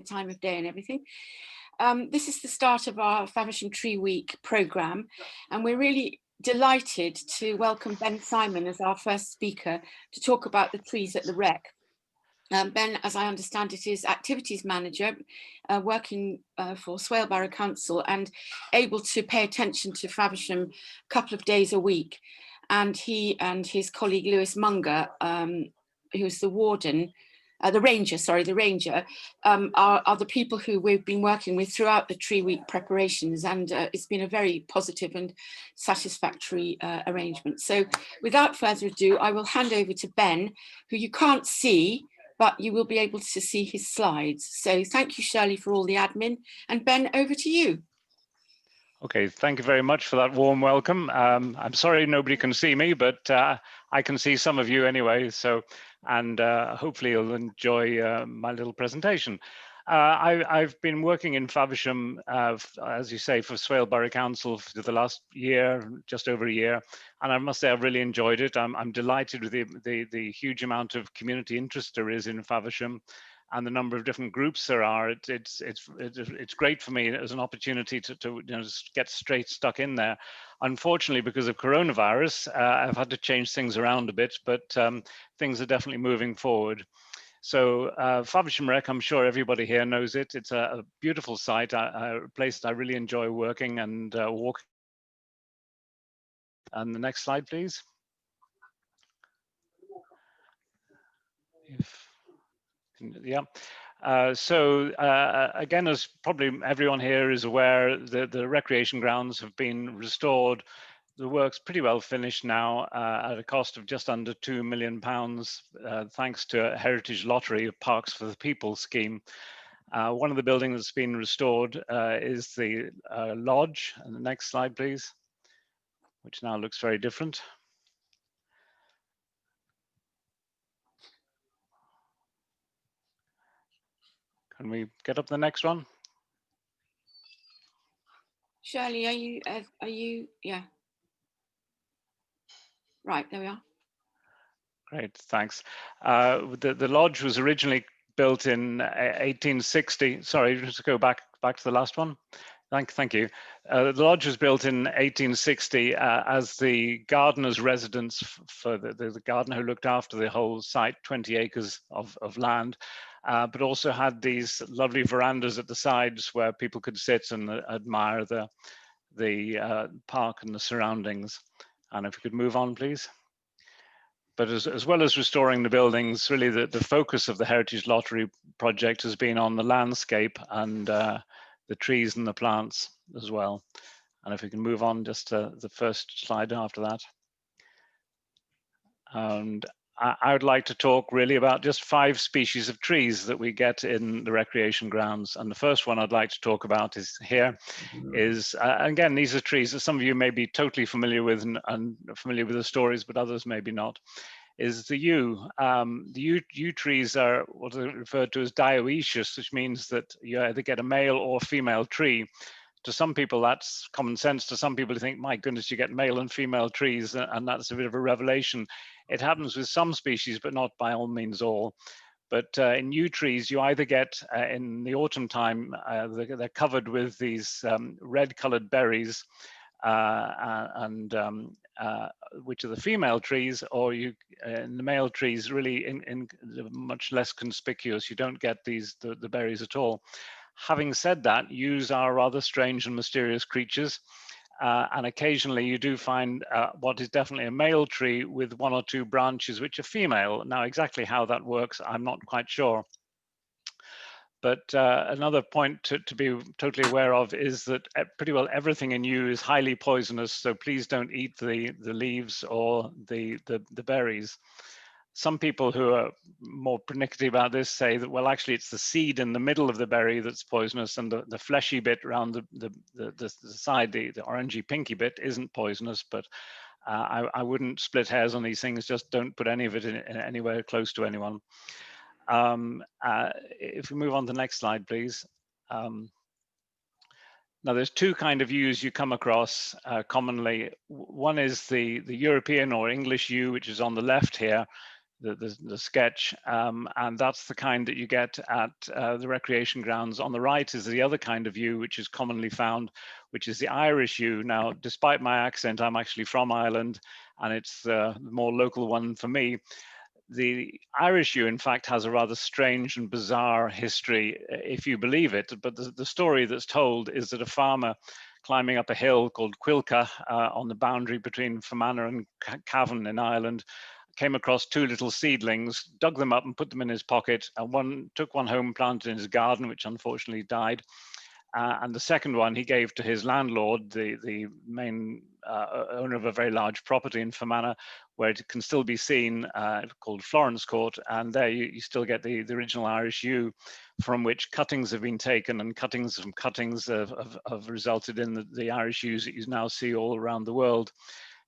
time of day and everything. This is the start of our Faversham Tree Week programme, and we're really delighted to welcome Ben Simon as our first speaker to talk about the trees at the Wreck. Ben, as I understand it, is activities manager working for Swale Borough Council and able to pay attention to Faversham a couple of days a week. And he and his colleague Lewis Munger, who's the warden, the ranger, are the people who we've been working with throughout the Tree Week preparations, and it's been a very positive and satisfactory arrangement. So without further ado, I will hand over to Ben, who you can't see, but you will be able to see his slides. So thank you, Shirley, for all the admin, and Ben, over to you. Okay, thank you very much for that warm welcome. I'm sorry nobody can see me, but I can see some of you anyway. So, and hopefully you'll enjoy my little presentation. I've been working in Faversham, as you say, for Swale Borough Council for the last year, just over a year, and I must say I've really enjoyed it. I'm delighted with the huge amount of community interest there is in Faversham, and the number of different groups there are. It's great for me as an opportunity to get straight stuck in there. Unfortunately, because of coronavirus, I've had to change things around a bit, but things are definitely moving forward. So Faversham Wreck, I'm sure everybody here knows it. It's a beautiful site, a place that I really enjoy working and walking. And the next slide, please. Yeah. Again, as probably everyone here is aware, the recreation grounds have been restored. The work's pretty well finished now at a cost of just under £2 million, thanks to a Heritage Lottery of Parks for the People scheme. One of the buildings that's been restored is the lodge. And the next slide, please, which now looks very different. Can we get up the next one? Shirley, are you, yeah. Right, there we are. Great, thanks. The lodge was originally built in 1860. Sorry, just go back to the last one. Thank you. The lodge was built in 1860 as the gardener's residence for the gardener who looked after the whole site, 20 acres of land, but also had these lovely verandas at the sides where people could sit and admire the park and the surroundings. And if we could move on, please. But as well as restoring the buildings, really the focus of the Heritage Lottery project has been on the landscape and the trees and the plants as well. And if we can move on just to the first slide after that. And I would like to talk really about just 5 species of trees that we get in the recreation grounds. And the first one I'd like to talk about is here. Again, these are trees that some of you may be totally familiar with and familiar with the stories, but others maybe not, is the yew. The yew trees are what are referred to as dioecious, which means that you either get a male or female tree. To some people, that's common sense. To some people, you think, my goodness, you get male and female trees, and that's a bit of a revelation. It happens with some species, but not by all means all. But in yew trees, you either get, in the autumn time, they're covered with these red-colored berries, which are the female trees, or you in the male trees, really in much less conspicuous. You don't get the berries at all. Having said that, yews are rather strange and mysterious creatures, and occasionally you do find what is definitely a male tree with 1 or 2 branches which are female. Now, exactly how that works, I'm not quite sure. But another point to be totally aware of is that pretty well everything in yew is highly poisonous, so please don't eat the leaves or the berries. Some people who are more pernickety about this say that, well, actually it's the seed in the middle of the berry that's poisonous, and the fleshy bit around the side, the orangey pinky bit, isn't poisonous. But I wouldn't split hairs on these things. Just don't put any of it in anywhere close to anyone. If we move on to the next slide, please. Now, there's 2 kinds of yews you come across commonly. One is the European or English yew, which is on the left here. the sketch, and that's the kind that you get at the recreation grounds. On the right is the other kind of yew, which is commonly found, which is the Irish yew. Now, despite my accent, I'm actually from Ireland, and it's the more local one for me. The Irish yew, in fact, has a rather strange and bizarre history, if you believe it. But the story that's told is that a farmer climbing up a hill called Quilca on the boundary between Fermanagh and Cavan in Ireland came across two little seedlings, dug them up and put them in his pocket, and took one home, planted in his garden, which unfortunately died. And the second one he gave to his landlord, the main owner of a very large property in Fermanagh, where it can still be seen, called Florence Court. And there you still get the original Irish yew, from which cuttings have been taken, and cuttings from cuttings have resulted in the Irish yews that you now see all around the world.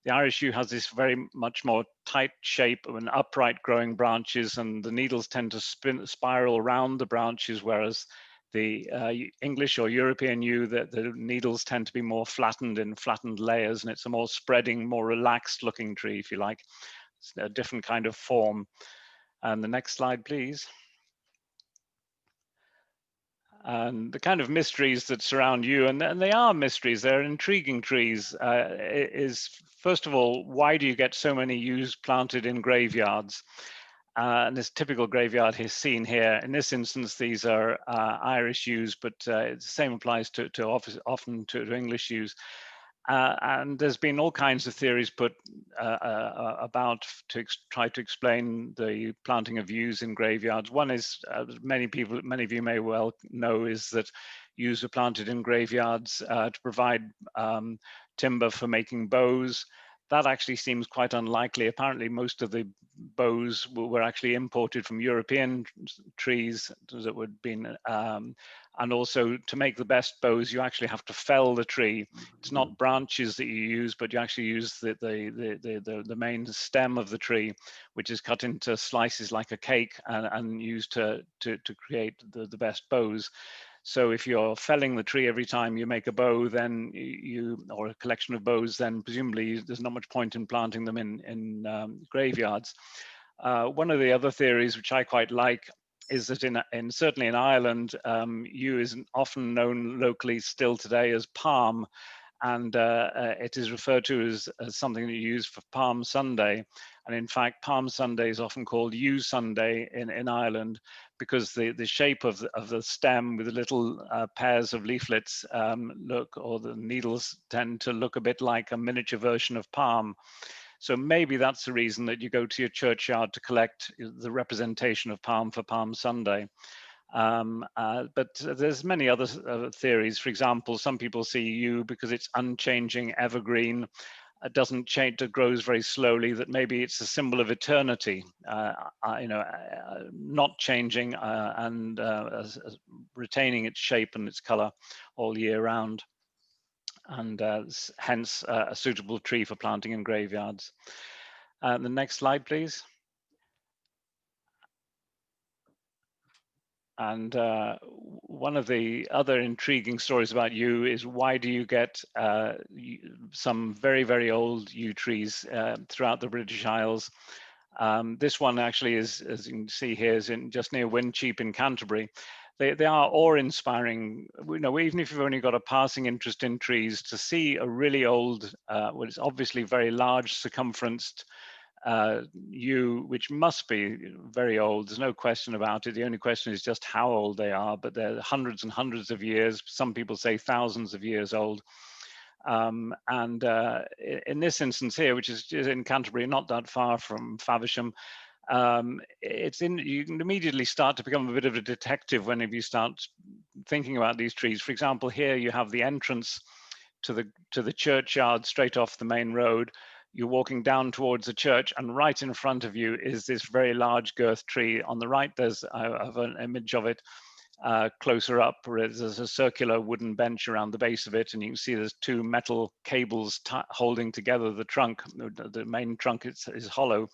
The Irish yew has this very much more tight shape and upright growing branches, and the needles tend to spiral around the branches, whereas the English or European yew, the needles tend to be more flattened in flattened layers, and it's a more spreading, more relaxed looking tree, if you like. It's a different kind of form. And the next slide, please. And the kind of mysteries that surround yew, and they are mysteries, they're intriguing trees, is first of all, why do you get so many yews planted in graveyards? And this typical graveyard is seen here. In this instance, these are Irish yews, but the same applies often to English yews. And there's been all kinds of theories put about to try to explain the planting of yews in graveyards. One is, many of you may well know, is that yews are planted in graveyards to provide timber for making bows. That actually seems quite unlikely. Apparently, most of the bows were actually imported from European trees that would been, and also to make the best bows, you actually have to fell the tree. It's not branches that you use, but you actually use the main stem of the tree, which is cut into slices like a cake and used to create the best bows. So if you're felling the tree every time you make a bow, then or a collection of bows, then presumably there's not much point in planting them in graveyards. One of the other theories, which I quite like, is that certainly in Ireland, yew is often known locally still today as palm, and it is referred to as something that you use for Palm Sunday. And in fact, Palm Sunday is often called Yew Sunday in Ireland, because the shape of the stem with the little pairs of leaflets or the needles tend to look a bit like a miniature version of palm. So maybe that's the reason that you go to your churchyard to collect the representation of palm for Palm Sunday. But there's many other theories. For example, some people see yew because it's unchanging, evergreen. It doesn't change, it grows very slowly, that maybe it's a symbol of eternity, not changing and retaining its shape and its color all year round, and hence a suitable tree for planting in graveyards. The next slide, please. And one of the other intriguing stories about yew is, why do you get some very, very old yew trees throughout the British Isles? This one actually is, as you can see here, is just near Wincheap in Canterbury. They are awe-inspiring. Even if you've only got a passing interest in trees, to see a really old, well, it's obviously very large circumferenced yew, which must be very old. There's no question about it. The only question is just how old they are, but they're hundreds and hundreds of years. Some people say thousands of years old. And in this instance here, which is in Canterbury, not that far from Faversham, you can immediately start to become a bit of a detective whenever you start thinking about these trees. For example, here you have the entrance to the churchyard straight off the main road. You're walking down towards the church, and right in front of you is this very large girth tree. On the right, I have an image of it closer up, where there's a circular wooden bench around the base of it, and you can see there's two metal cables holding together the trunk. The main trunk is hollow,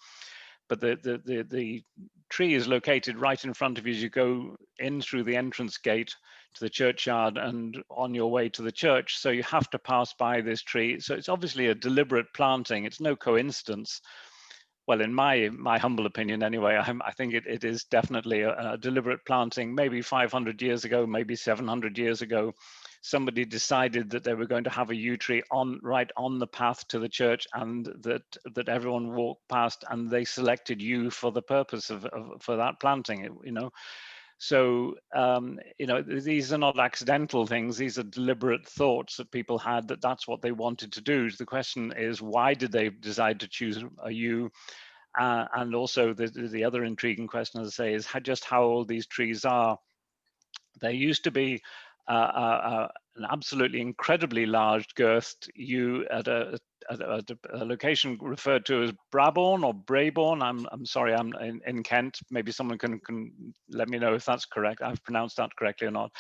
but the tree is located right in front of you as you go in through the entrance gate to the churchyard and on your way to the church. So you have to pass by this tree. So it's obviously a deliberate planting. It's no coincidence Well, in my humble opinion, anyway, I think it is definitely a deliberate planting. Maybe 500 years ago, maybe 700 years ago, somebody decided that they were going to have a yew tree right on the path to the church, and that everyone walked past, and they selected yew for the purpose for that planting. You know, so you know, these are not accidental things. These are deliberate thoughts that people had, that that's what they wanted to do. The question is, why did they decide to choose a yew? And also the other intriguing question, as I say, is just how old these trees are. There used to be an absolutely incredibly large girthed yew at a location referred to as Brabourne or Brabourne. I'm sorry, I'm in Kent. Maybe someone can let me know if that's correct. I've pronounced that correctly or not.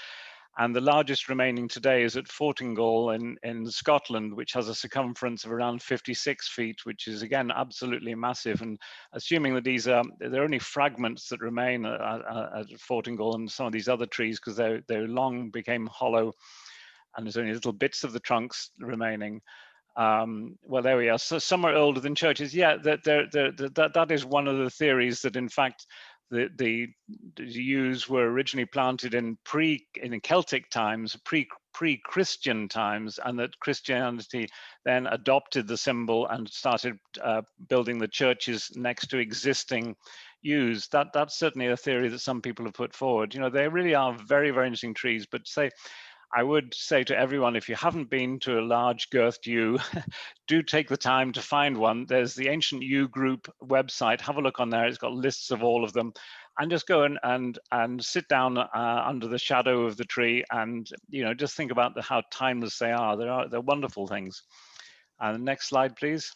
And the largest remaining today is at Fortingall in Scotland, which has a circumference of around 56 feet, which is again absolutely massive. And assuming that these are, there are only fragments that remain at Fortingall and some of these other trees, because they long became hollow, and there's only little bits of the trunks remaining. Well, there we are. So some are older than churches. Yeah, that is one of the theories, that in fact the yews were originally planted in Celtic times, pre-Christian times, and that Christianity then adopted the symbol and started building the churches next to existing yews. That's certainly a theory that some people have put forward. You know, they really are very, very interesting trees. But I would say to everyone, if you haven't been to a large girthed yew, do take the time to find one. There's the Ancient Yew Group website. Have a look on there. It's got lists of all of them. And just go and sit down under the shadow of the tree, and you know, just think about how timeless they are. They're wonderful things. And next slide, please.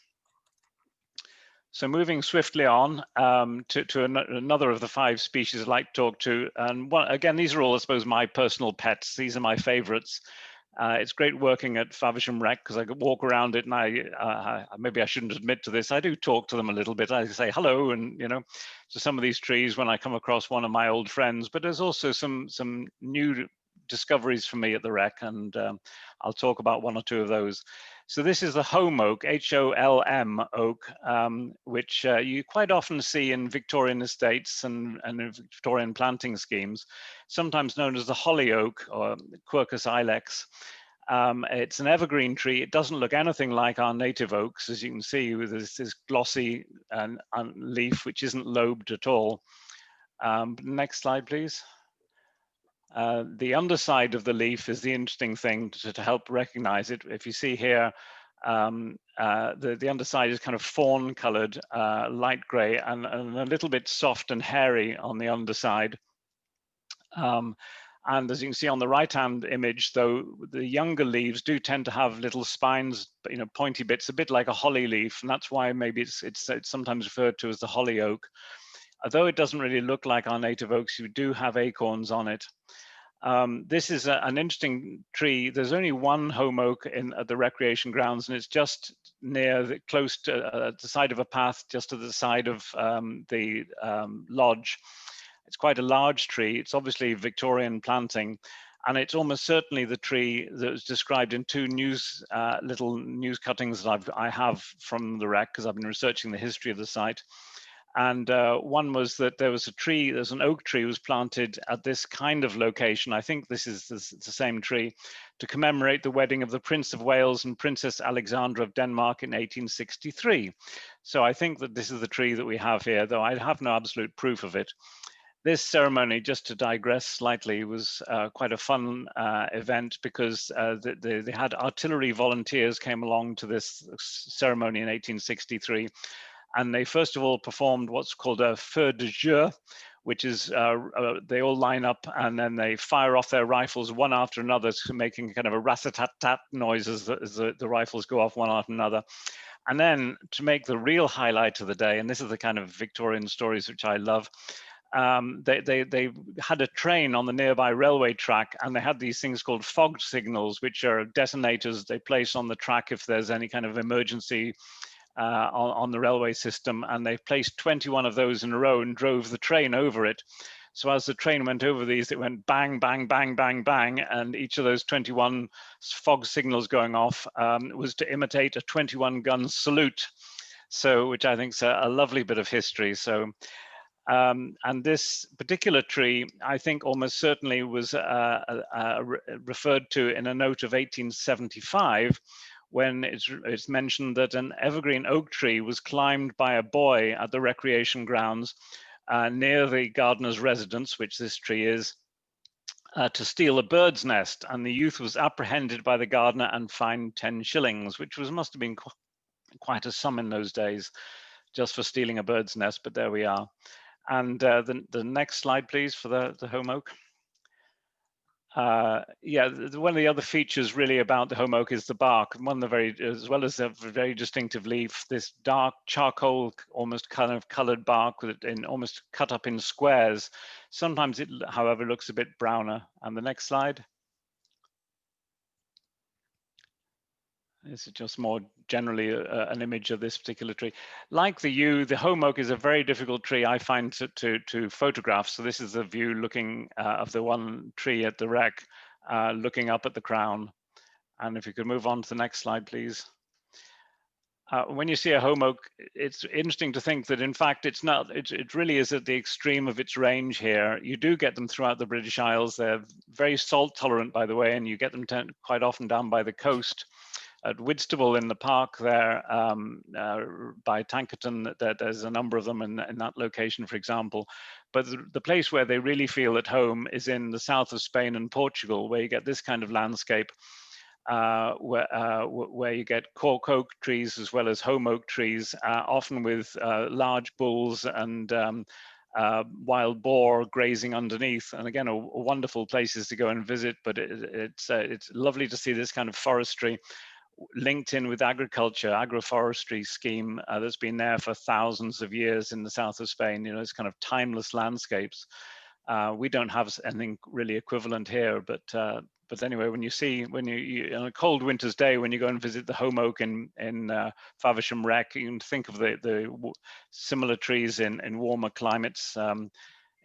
So moving swiftly on to another of the 5 species I'd like to talk to. And again, these are all, I suppose, my personal pets. These are my favorites. It's great working at Faversham Rec, because I could walk around it, and maybe I shouldn't admit to this, I do talk to them a little bit. I say hello, and you know, to some of these trees when I come across one of my old friends. But there's also some new discoveries for me at the Rec, and I'll talk about 1 or 2 of those. So this is the holm oak, Holm oak, which you quite often see in Victorian estates and in Victorian planting schemes, sometimes known as the holly oak or Quercus ilex. It's an evergreen tree. It doesn't look anything like our native oaks, as you can see, with this glossy leaf, which isn't lobed at all. Next slide, please. The underside of the leaf is the interesting thing to help recognize it. If you see here, the underside is kind of fawn colored, light gray, and a little bit soft and hairy on the underside. And as you can see on the right-hand image, though, the younger leaves do tend to have little spines, you know, pointy bits, a bit like a holly leaf, and that's why maybe it's sometimes referred to as the holly oak. Although it doesn't really look like our native oaks, you do have acorns on it. This is an interesting tree. There's only 1 holm oak at the recreation grounds, and it's just near close to the side of a path, just to the side of the lodge. It's quite a large tree. It's obviously Victorian planting, and it's almost certainly the tree that was described in 2 little news cuttings that I have from the Rec, because I've been researching the history of the site. And one was that there's an oak tree was planted at this kind of location. I think this is the same tree, to commemorate the wedding of the Prince of Wales and Princess Alexandra of Denmark in 1863. So I think that this is the tree that we have here, though I have no absolute proof of it. This ceremony, just to digress slightly, was quite a fun event, because they had artillery volunteers came along to this ceremony in 1863. And they first of all performed what's called a feu de joie, which is they all line up and then they fire off their rifles one after another, making kind of a rat-a-tat-tat noise as the rifles go off one after another. And then to make the real highlight of the day, and this is the kind of Victorian stories which I love, they had a train on the nearby railway track, and they had these things called fog signals, which are detonators they place on the track if there's any kind of emergency on the railway system, and they placed 21 of those in a row and drove the train over it. So as the train went over these, it went bang, bang, bang, bang, bang, and each of those 21 fog signals going off was to imitate a 21-gun salute. So, which I think is a lovely bit of history. So, and this particular tree, I think almost certainly was referred to in a note of 1875, when it's mentioned that an evergreen oak tree was climbed by a boy at the recreation grounds near the gardener's residence, which this tree is, to steal a bird's nest, and the youth was apprehended by the gardener and fined 10 shillings, which must have been quite a sum in those days, just for stealing a bird's nest, but there we are. And the next slide, please, for the home oak. Yeah, one of the other features really about the home oak is the bark. One of the as well as a very distinctive leaf, this dark charcoal, almost kind of colored bark with it almost cut up in squares. Sometimes it, however, looks a bit browner. And the next slide. This is just more generally an image of this particular tree. Like the yew, the home oak is a very difficult tree, I find, to photograph. So this is a view looking of the one tree at the wreck, looking up at the crown. And if you could move on to the next slide, please. When you see a home oak, it's interesting to think that in fact it's not, it really is at the extreme of its range here. You do get them throughout the British Isles. They're very salt tolerant, by the way, and you get them quite often down by the coast. At Whitstable in the park there by Tankerton, there's a number of them in that location, for example. But the place where they really feel at home is in the south of Spain and Portugal, where you get this kind of landscape, where you get cork oak trees as well as home oak trees, often with large bulls and wild boar grazing underneath. And again, wonderful places to go and visit, but it's lovely to see this kind of forestry linked in with agriculture, agroforestry scheme that's been there for thousands of years in the south of Spain. You know, it's kind of timeless landscapes. We don't have anything really equivalent here, but anyway, when you see, on a cold winter's day, when you go and visit the home oak in Faversham Wreck, you can think of the similar trees in warmer climates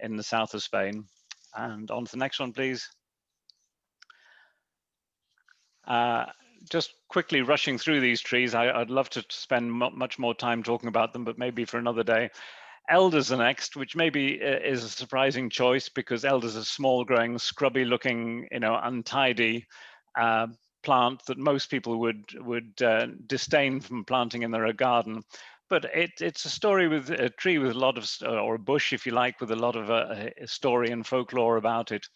in the south of Spain. And on to the next one, please. Just quickly rushing through these trees, I'd love to spend much more time talking about them, but maybe for another day. Elders are next, which maybe is a surprising choice because elders are small growing, scrubby looking, you know, untidy plant that most people would disdain from planting in their garden. But it's a story with a tree with a lot of, or a bush, if you like, with a lot of story and folklore about it.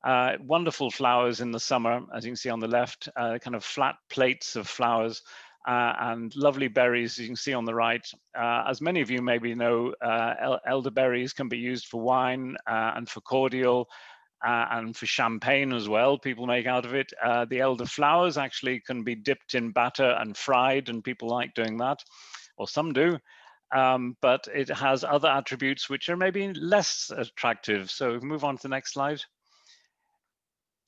Wonderful flowers in the summer, as you can see on the left, kind of flat plates of flowers and lovely berries, you can see on the right. As many of you maybe know, elderberries can be used for wine and for cordial and for champagne as well. People make out of it. The elder flowers actually can be dipped in batter and fried, and people like doing that, or some do. But it has other attributes which are maybe less attractive. So move on to the next slide.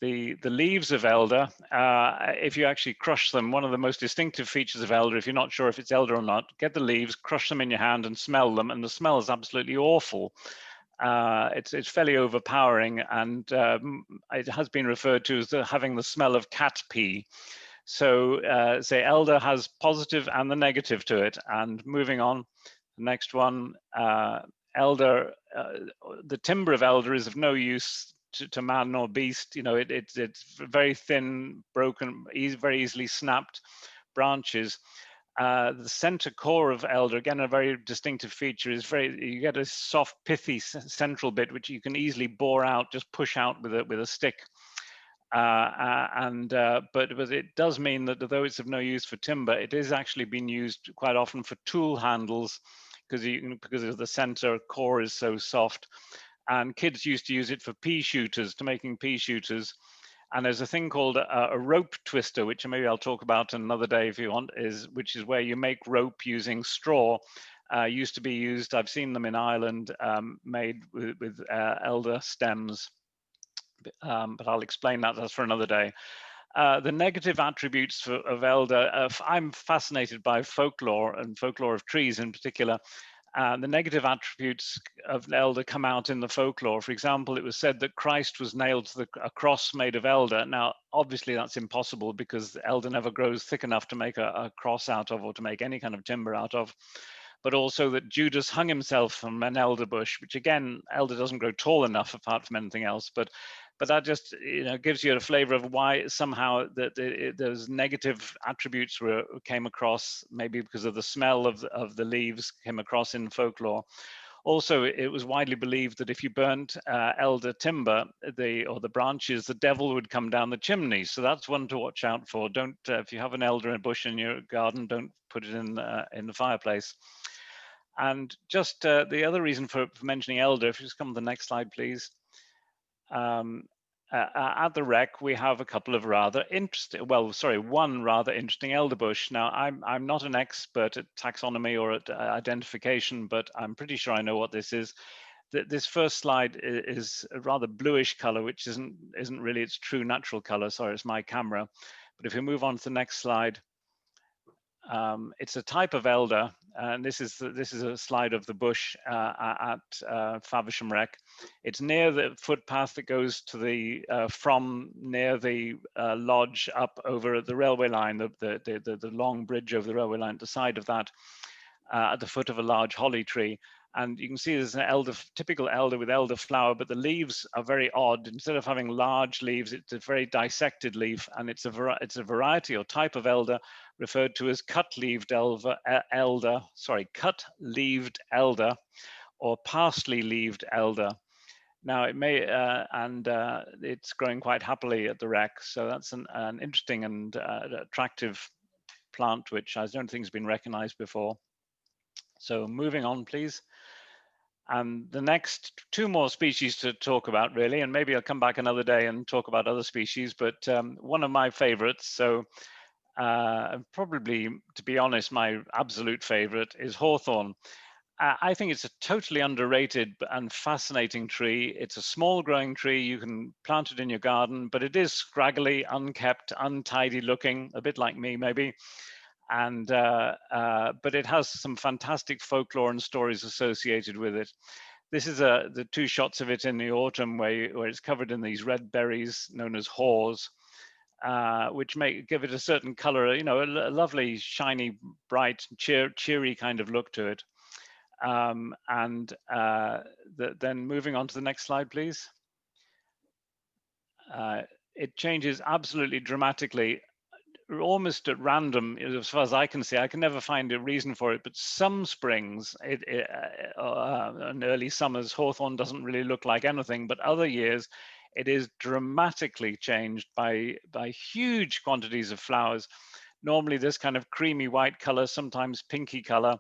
The leaves of elder, if you actually crush them, one of the most distinctive features of elder, if you're not sure if it's elder or not, get the leaves, crush them in your hand and smell them, and the smell is absolutely awful. It's fairly overpowering, and it has been referred to as having the smell of cat pee. So say elder has positive and the negative to it. And moving on, the next one, elder, the timber of elder is of no use to man nor beast. You know, it's very thin, broken, very easily snapped branches. The center core of elder, again, a very distinctive feature, is you get a soft, pithy central bit, which you can easily bore out, just push out with a stick. But it does mean that though it's of no use for timber, it is actually being used quite often for tool handles because of the center core is so soft. And kids used to use it for pea shooters, to making pea shooters. And there's a thing called a rope twister, which maybe I'll talk about another day if you want, which is where you make rope using straw. Used to be used, I've seen them in Ireland, made with elder stems. But I'll explain that, that's for another day. The negative attributes of elder, I'm fascinated by folklore and folklore of trees in particular. The negative attributes of elder come out in the folklore. For example, it was said that Christ was nailed to a cross made of elder. Now, obviously, that's impossible because the elder never grows thick enough to make a cross out of, or to make any kind of timber out of. But also that Judas hung himself from an elder bush, which again, elder doesn't grow tall enough apart from anything else. But that just gives you a flavor of why somehow that those negative attributes came across, maybe because of the smell of the leaves came across in folklore. Also, it was widely believed that if you burnt elder timber, or the branches, the devil would come down the chimney. So that's one to watch out for. Don't if you have an elder bush in your garden, don't put it in the fireplace. And just the other reason for mentioning elder, if you just come to the next slide, please. At the Rec, we have a couple of rather interesting, one rather interesting elder bush. Now, I'm not an expert at taxonomy or at identification, but I'm pretty sure I know what this is. This first slide is a rather bluish color, which isn't really its true natural color. Sorry, it's my camera. But if we move on to the next slide, it's a type of elder, and this is a slide of the bush at Faversham Rec. It's near the footpath that goes to the from near the lodge up over the railway line, the long bridge over the railway line. At the side of that, at the foot of a large holly tree. And you can see there's an typical elder with elder flower, but the leaves are very odd. Instead of having large leaves, it's a very dissected leaf, and it's a variety or type of elder referred to as cut-leaved elder, or parsley-leaved elder. Now it may, it's growing quite happily at the Rec, so that's an interesting and attractive plant, which I don't think has been recognized before. So moving on, please. And the next two more species to talk about, really, and maybe I'll come back another day and talk about other species, but one of my favorites, so probably, to be honest, my absolute favorite is hawthorn. I think it's a totally underrated and fascinating tree. It's a small growing tree. You can plant it in your garden, but it is scraggly, unkept, untidy looking, a bit like me, maybe. And but it has some fantastic folklore and stories associated with it. This is the two shots of it in the autumn where it's covered in these red berries known as haws, which give it a certain color, a lovely, shiny, bright, cheery kind of look to it. Then moving on to the next slide, please. It changes absolutely dramatically, almost at random, as far as I can see. I can never find a reason for it, but some springs and early summers, hawthorn doesn't really look like anything, but other years it is dramatically changed by huge quantities of flowers. Normally this kind of creamy white color, sometimes pinky color,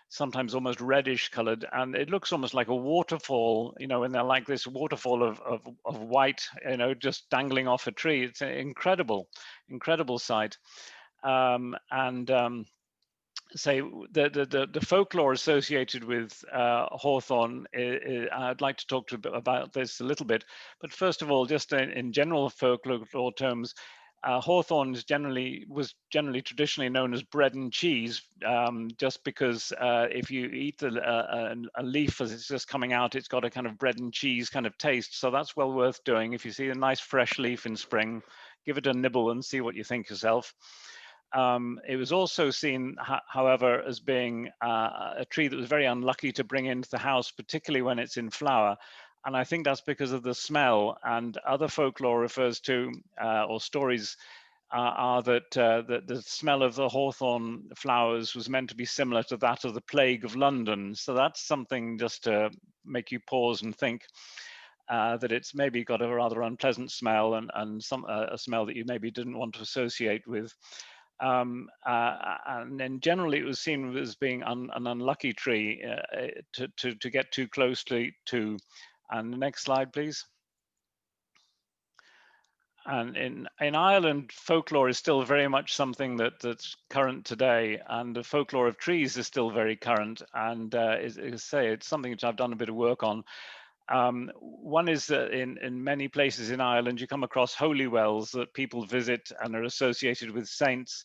sometimes almost reddish colored, and it looks almost like a waterfall, and they're like this waterfall of white, just dangling off a tree. It's an incredible sight. Say the folklore associated with hawthorn, I'd like to talk about this a little bit, but first of all, just in general folklore terms, hawthorn was generally traditionally known as bread and cheese, just because if you eat a leaf as it's just coming out, it's got a kind of bread and cheese kind of taste. So that's well worth doing. If you see a nice fresh leaf in spring, give it a nibble and see what you think yourself. It was also seen, however, as being a tree that was very unlucky to bring into the house, particularly when it's in flower. And I think that's because of the smell. And other folklore refers to, or stories are that the smell of the hawthorn flowers was meant to be similar to that of the plague of London. So that's something just to make you pause and think that it's maybe got a rather unpleasant smell, and a smell that you maybe didn't want to associate with. And then generally it was seen as being an unlucky tree to get too closely to. And the next slide, please. And in Ireland, folklore is still very much something that's current today, and the folklore of trees is still very current. And it's something which I've done a bit of work on. One is that in many places in Ireland, you come across holy wells that people visit and are associated with saints.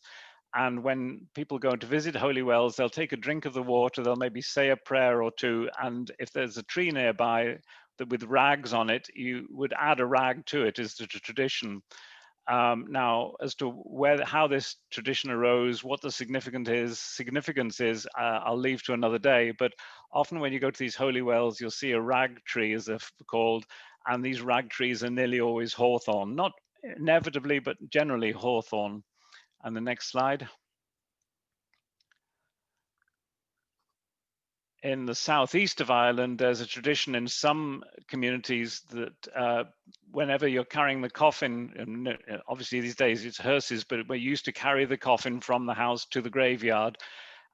And when people go to visit holy wells, they'll take a drink of the water, they'll maybe say a prayer or two, and if there's a tree nearby that with rags on it, you would add a rag to it, is the tradition. Now, as to how this tradition arose, what the significance is, I'll leave to another day. But often when you go to these holy wells, you'll see a rag tree, as they're called, and these rag trees are nearly always hawthorn, not inevitably, but generally hawthorn. And the next slide. In the southeast of Ireland, there's a tradition in some communities that whenever you're carrying the coffin, and obviously these days it's hearses, but we used to carry the coffin from the house to the graveyard,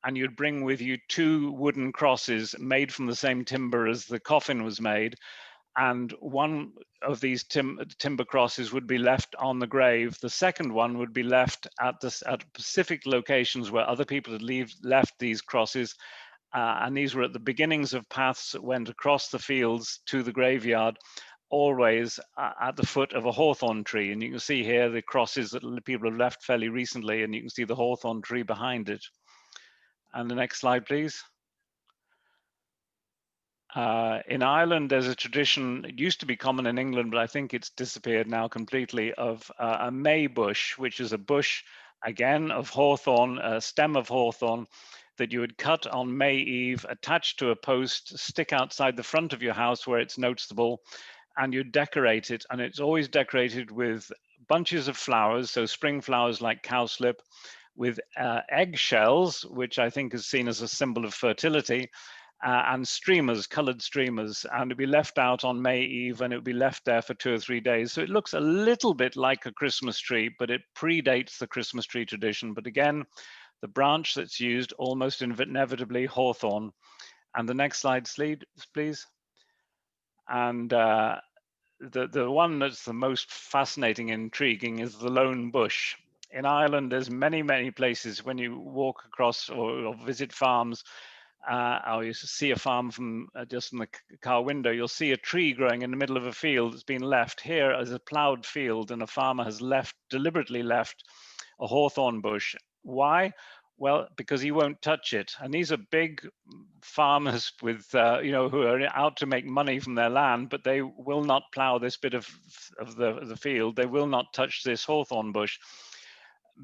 and you'd bring with you 2 wooden crosses made from the same timber as the coffin was made. And one of these timber crosses would be left on the grave. The second one would be left at specific locations where other people had left these crosses. And these were at the beginnings of paths that went across the fields to the graveyard, always at the foot of a hawthorn tree. And you can see here the crosses that people have left fairly recently, and you can see the hawthorn tree behind it. And the next slide, please. In Ireland, there's a tradition, it used to be common in England, but I think it's disappeared now completely, of a May bush, which is a bush, again, of hawthorn, a stem of hawthorn, that you would cut on May Eve, attach to a post, stick outside the front of your house where it's noticeable, and you decorate it. And it's always decorated with bunches of flowers, so spring flowers like cowslip, with eggshells, which I think is seen as a symbol of fertility, and streamers, colored streamers, and it'd be left out on May Eve, and it would be left there for 2 or 3 days. So it looks a little bit like a Christmas tree, but it predates the Christmas tree tradition. But again, the branch that's used almost inevitably hawthorn. And the next slide, please. And the one that's the most fascinating and intriguing is the lone bush. In Ireland, there's many places when you walk across or visit farms, or you see a farm from just in the car window, you'll see a tree growing in the middle of a field that's been left. Here as a ploughed field, and a farmer has deliberately left a hawthorn bush. Why? Well, because he won't touch it. And these are big farmers with, who are out to make money from their land, but they will not plough this bit of the field. They will not touch this hawthorn bush,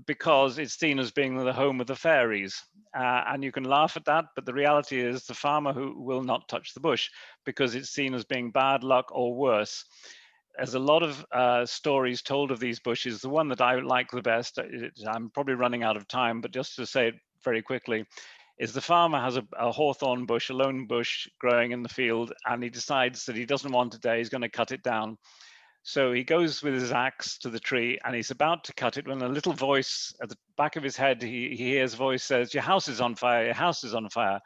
because it's seen as being the home of the fairies. And you can laugh at that, but the reality is the farmer who will not touch the bush because it's seen as being bad luck or worse. There's a lot of stories told of these bushes. The one that I like the best, I'm probably running out of time, but just to say it very quickly, is the farmer has a hawthorn bush, a lone bush growing in the field, and he decides that he doesn't want it there, he's going to cut it down. So he goes with his axe to the tree, and he's about to cut it when a little voice at the back of his head, he hears a voice says, "Your house is on fire, your house is on fire."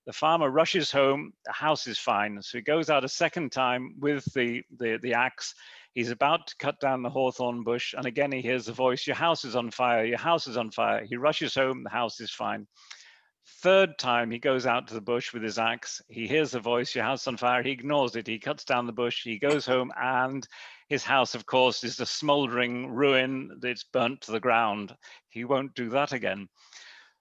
The farmer rushes home, the house is fine. So he goes out a second time with the axe. He's about to cut down the hawthorn bush, and again he hears the voice, "Your house is on fire, your house is on fire." He rushes home, the house is fine. Third time he goes out to the bush with his axe, he hears the voice, "Your house is on fire." He ignores it, he cuts down the bush, he goes home, and his house, of course, is a smoldering ruin that's burnt to the ground. He won't do that again.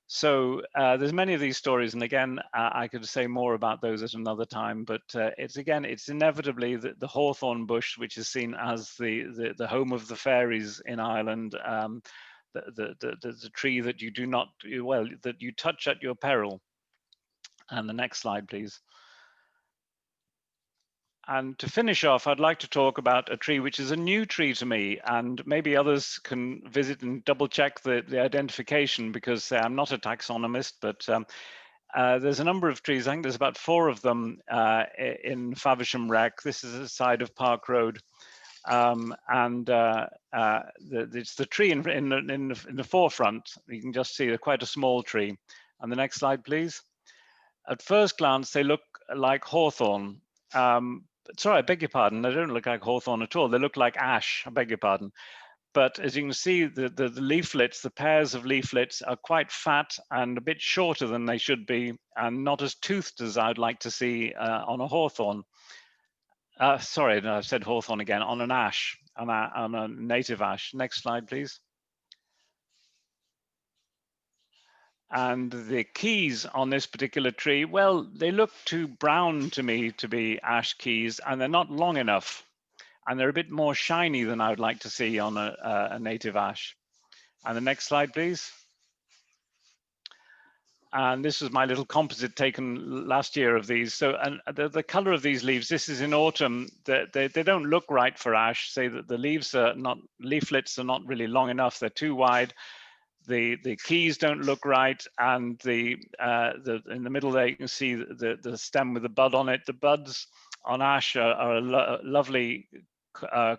So there's many of these stories, and again, I could say more about those at another time, but it's inevitably the hawthorn bush, which is seen as the home of the fairies in Ireland, the tree that you do not, well, that you touch at your peril. And the next slide, please. And to finish off, I'd like to talk about a tree which is a new tree to me, and maybe others can visit and double check the identification, because I'm not a taxonomist, but there's a number of trees. I think there's about 4 of them in Faversham Rec. This is the side of Park Road. And it's the tree in the forefront. You can just see quite a small tree. And the next slide, please. At first glance, they look like hawthorn. Sorry, I beg your pardon. They don't look like hawthorn at all. They look like ash. I beg your pardon. But as you can see, the leaflets, the pairs of leaflets are quite fat and a bit shorter than they should be, and not as toothed as I'd like to see on a hawthorn. Sorry, no, I've said hawthorn again, on an ash, on a native ash. Next slide, please. And the keys on this particular tree, well, they look too brown to me to be ash keys, and they're not long enough. And they're a bit more shiny than I would like to see on a native ash. And the next slide, please. And this was my little composite taken last year of these. So, and the color of these leaves, this is in autumn, they don't look right for ash. Say that the leaves are not, leaflets are not really long enough. They're too wide. The keys don't look right, and in the middle there you can see the stem with the bud on it. The buds on ash are a lovely kind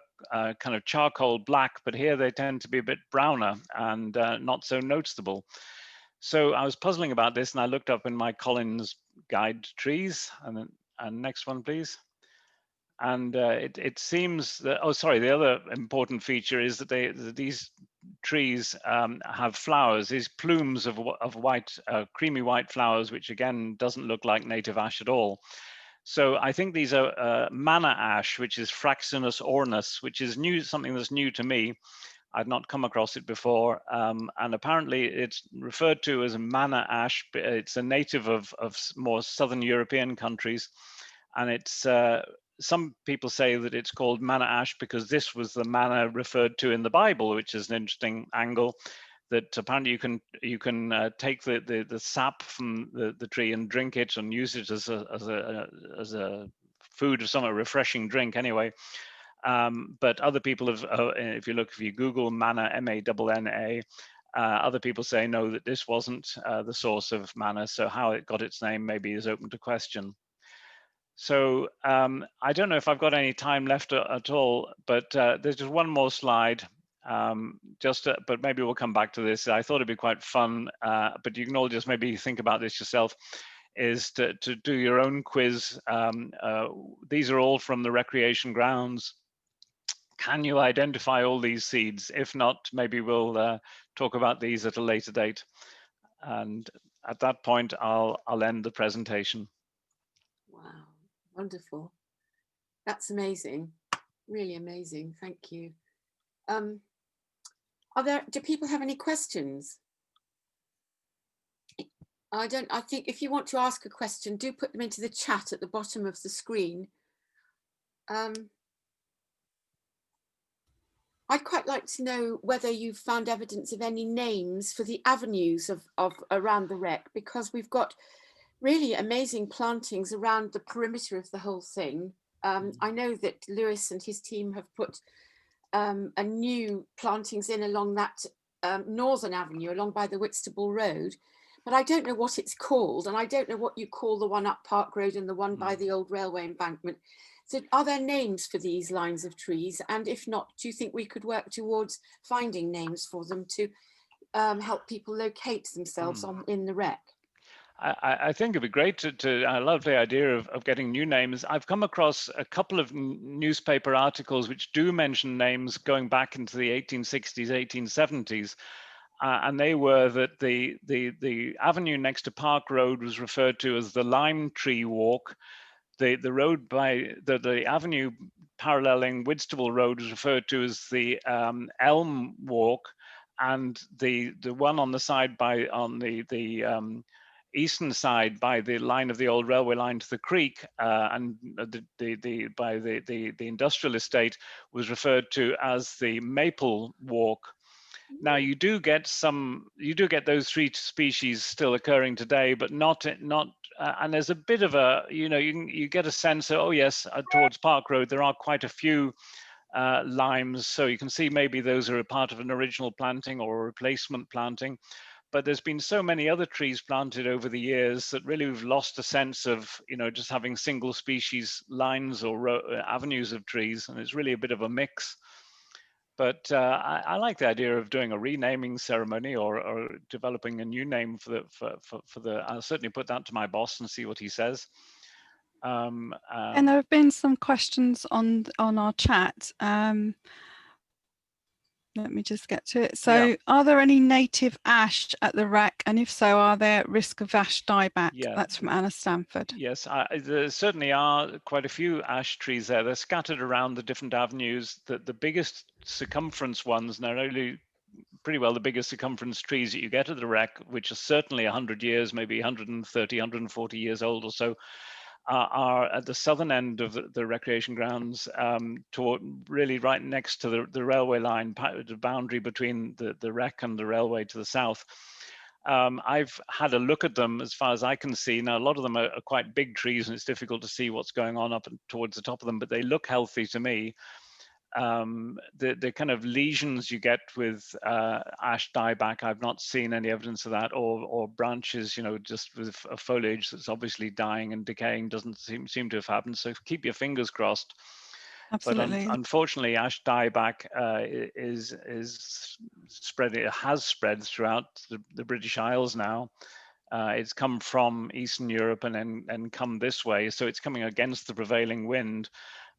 of charcoal black, but here they tend to be a bit browner and not so noticeable. So I was puzzling about this, and I looked up in my Collins Guide to Trees, and next one, please. And it seems that, oh, sorry, the other important feature is that these trees have flowers, these plumes of white, creamy white flowers, which again doesn't look like native ash at all. So I think these are manna ash, which is Fraxinus ornus, which is something that's new to me. I'd not come across it before, and apparently it's referred to as a manna ash. It's a native of more southern European countries, and it's some people say that it's called manna ash because this was the manna referred to in the Bible, which is an interesting angle. That apparently you can take the sap from the tree and drink it and use it as a food or some refreshing drink anyway. But other people have, if you Google manna, M-A-N-N-A, other people say no, that this wasn't the source of manna. So how it got its name maybe is open to question. So I don't know if I've got any time left at all, but there's just one more slide. But maybe we'll come back to this. I thought it'd be quite fun, but you can all just maybe think about this yourself, is to do your own quiz. These are all from the recreation grounds. Can you identify all these seeds? If not, maybe we'll talk about these at a later date. And at that point, I'll end the presentation. Wow, wonderful. That's amazing, really amazing. Thank you. Do people have any questions? I think if you want to ask a question, do put them into the chat at the bottom of the screen. I'd quite like to know whether you've found evidence of any names for the avenues of around the wreck, because we've got really amazing plantings around the perimeter of the whole thing. I know that Lewis and his team have put a new plantings in along that northern avenue, along by the Whitstable Road, but I don't know what it's called, and I don't know what you call the one up Park Road and the one by the old railway embankment. So are there names for these lines of trees? And if not, do you think we could work towards finding names for them to help people locate themselves in the wreck? I think it'd be great I love the idea of getting new names. I've come across a couple of newspaper articles which do mention names going back into the 1860s, 1870s. And they were that the avenue next to Park Road was referred to as the Lime Tree Walk. The road by the avenue paralleling Whitstable Road was referred to as the Elm Walk, and the one on the side on the eastern side by the line of the old railway line to the creek and by the industrial estate was referred to as the Maple Walk. Now you do get those three species still occurring today, but not and there's a bit of a, you get a sense of, oh yes, towards Park Road there are quite a few limes, so you can see maybe those are a part of an original planting or a replacement planting. But there's been so many other trees planted over the years that really we've lost a sense of, just having single species lines or avenues of trees, and it's really a bit of a mix. But I like the idea of doing a renaming ceremony or developing a new name for the. I'll certainly put that to my boss and see what he says. And there have been some questions on our chat. Let me just get to it. So, yeah. Are there any native ash at the wreck? And if so, are there at risk of ash dieback? Yeah. That's from Anna Stanford. Yes, there certainly are quite a few ash trees there. They're scattered around the different avenues. The biggest circumference ones, now only pretty well the biggest circumference trees that you get at the wreck, which are certainly 100 years, maybe 130, 140 years old or so, are at the southern end of the recreation grounds, toward really right next to the railway line, the boundary between the wreck and the railway to the south. I've had a look at them as far as I can see. Now, a lot of them are quite big trees, and it's difficult to see what's going on up and towards the top of them, but they look healthy to me. The kind of lesions you get with ash dieback, I've not seen any evidence of that, or branches, just with a foliage that's obviously dying and decaying doesn't seem to have happened. So keep your fingers crossed. Absolutely. But unfortunately, ash dieback is spreading. It has spread throughout the British Isles now. It's come from Eastern Europe and come this way, so it's coming against the prevailing wind.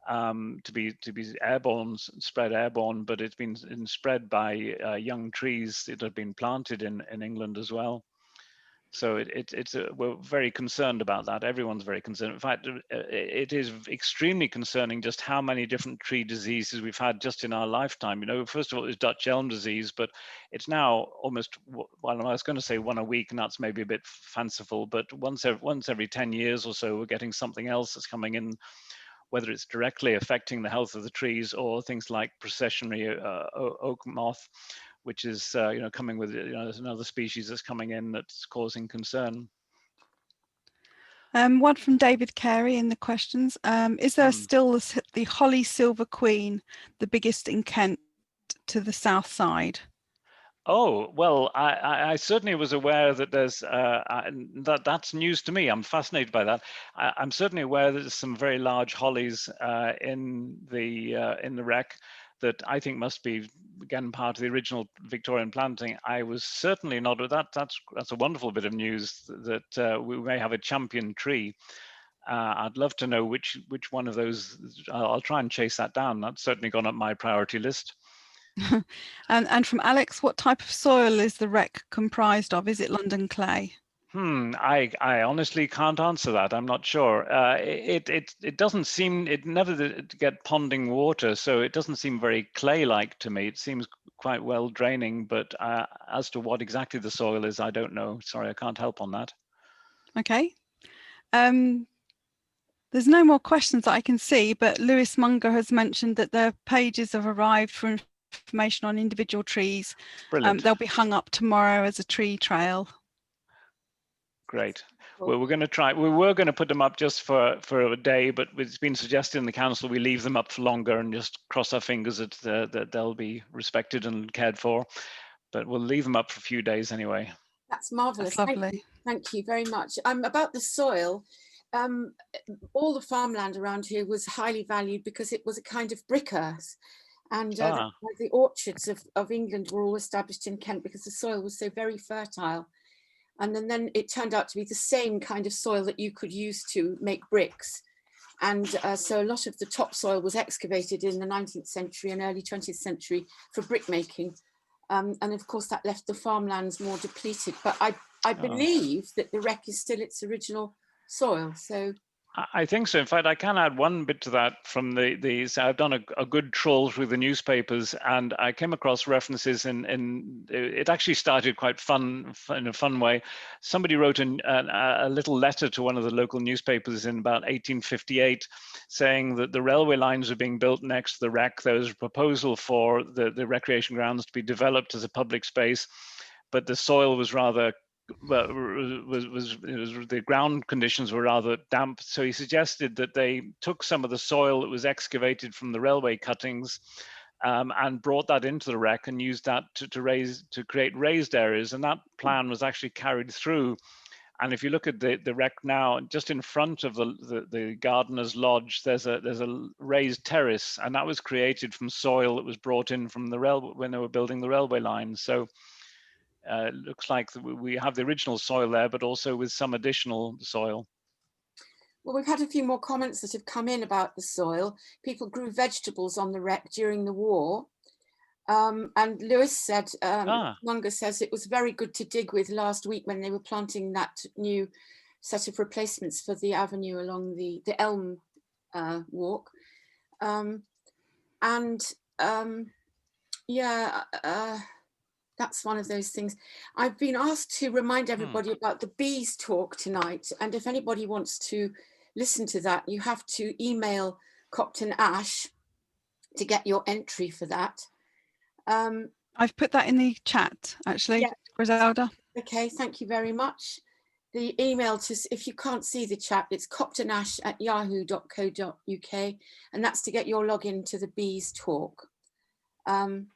To be airborne, spread airborne, but it's been spread by young trees that have been planted in England as well. So we're very concerned about that. Everyone's very concerned. In fact, it is extremely concerning just how many different tree diseases we've had just in our lifetime. First of all, it was Dutch elm disease, but it's now almost, well, I was going to say one a week, and that's maybe a bit fanciful, but once every 10 years or so, we're getting something else that's coming in, whether it's directly affecting the health of the trees or things like processionary oak moth, which is coming with there's another species that's coming in that's causing concern. One from David Carey in the questions. Is there still the Holly Silver Queen, the biggest in Kent, to the south side? Oh, well, I certainly was aware that there's that's news to me. I'm fascinated by that. I'm certainly aware that there's some very large hollies in the wreck that I think must be, again, part of the original Victorian planting. I was certainly not with that. That's a wonderful bit of news that we may have a champion tree. I'd love to know which one of those. I'll try and chase that down. That's certainly gone up my priority list. And from Alex, what type of soil is the wreck comprised of? Is it London clay? I honestly can't answer that. I'm not sure. It doesn't seem, it never get ponding water, so it doesn't seem very clay-like to me. It seems quite well draining, but as to what exactly the soil is, I don't know. Sorry, I can't help on that. Okay. There's no more questions that I can see, but Lewis Munger has mentioned that the pages have arrived for information on individual trees. Brilliant. They'll be hung up tomorrow as a tree trail. Great. Well, we're going to try. We were going to put them up just for a day, but it's been suggested in the council we leave them up for longer and just cross our fingers that they'll be respected and cared for. But we'll leave them up for a few days anyway. That's marvelous. That's lovely. Thank you very much. About the soil, all the farmland around here was highly valued because it was a kind of brick earth. And the orchards of England were all established in Kent because the soil was so very fertile. And then it turned out to be the same kind of soil that you could use to make bricks. And so a lot of the topsoil was excavated in the 19th century and early 20th century for brick making. And of course, that left the farmlands more depleted. But I believe that the wreck is still its original soil. So I think so. In fact, I can add one bit to that from so I've done a good trawl through the newspapers, and I came across references in it actually started quite fun in a fun way. Somebody wrote a little letter to one of the local newspapers in about 1858 saying that the railway lines were being built next to the wreck. There was a proposal for the recreation grounds to be developed as a public space, but the soil was rather the ground conditions were rather damp, so he suggested that they took some of the soil that was excavated from the railway cuttings and brought that into the wreck and used that to create raised areas, and that plan was actually carried through. And if you look at the wreck now, just in front of the gardener's lodge, there's a raised terrace, and that was created from soil that was brought in from the railway when they were building the railway lines. So it looks like we have the original soil there, but also with some additional soil. Well, we've had a few more comments that have come in about the soil. People grew vegetables on the wreck during the war. And Lewis said, Munger says, it was very good to dig with last week when they were planting that new set of replacements for the avenue along the elm walk. that's one of those things. I've been asked to remind everybody about the bees talk tonight, and if anybody wants to listen to that, you have to email Copton Ash to get your entry for that. I've put that in the chat, actually, yeah. Griselda. Okay, thank you very much. The email, to, if you can't see the chat, it's coptonash@yahoo.co.uk, and that's to get your login to the bees talk. And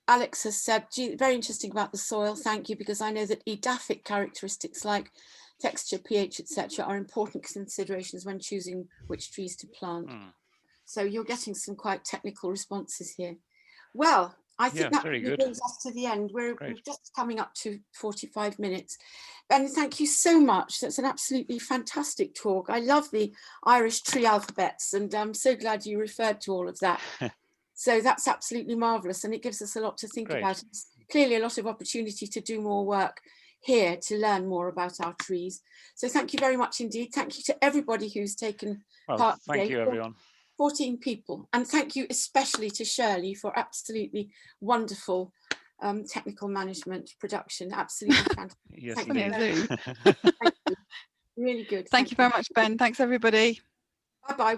Alex has said, very interesting about the soil, thank you, because I know that edaphic characteristics like texture, pH, etc. are important considerations when choosing which trees to plant. So you're getting some quite technical responses here. Well, I think that brings us to the end. We're just coming up to 45 minutes. Ben, thank you so much. That's an absolutely fantastic talk. I love the Irish tree alphabets, and I'm so glad you referred to all of that. So that's absolutely marvellous, and it gives us a lot to think about. It's clearly a lot of opportunity to do more work here to learn more about our trees. So thank you very much indeed. Thank you to everybody who's taken part today. Thank you, everyone. 14 people, and thank you especially to Shirley for absolutely wonderful technical management production. Absolutely fantastic. Yes, thank indeed. you. Thank you. Really good. Thank you very much, Ben. Thanks, everybody. Bye-bye.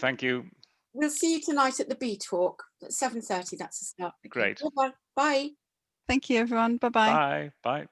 Thank you. We'll see you tonight at the Bee Talk at 7:30. That's the start. Okay. Great. Bye-bye. Bye. Thank you, everyone. Bye-bye. Bye. Bye.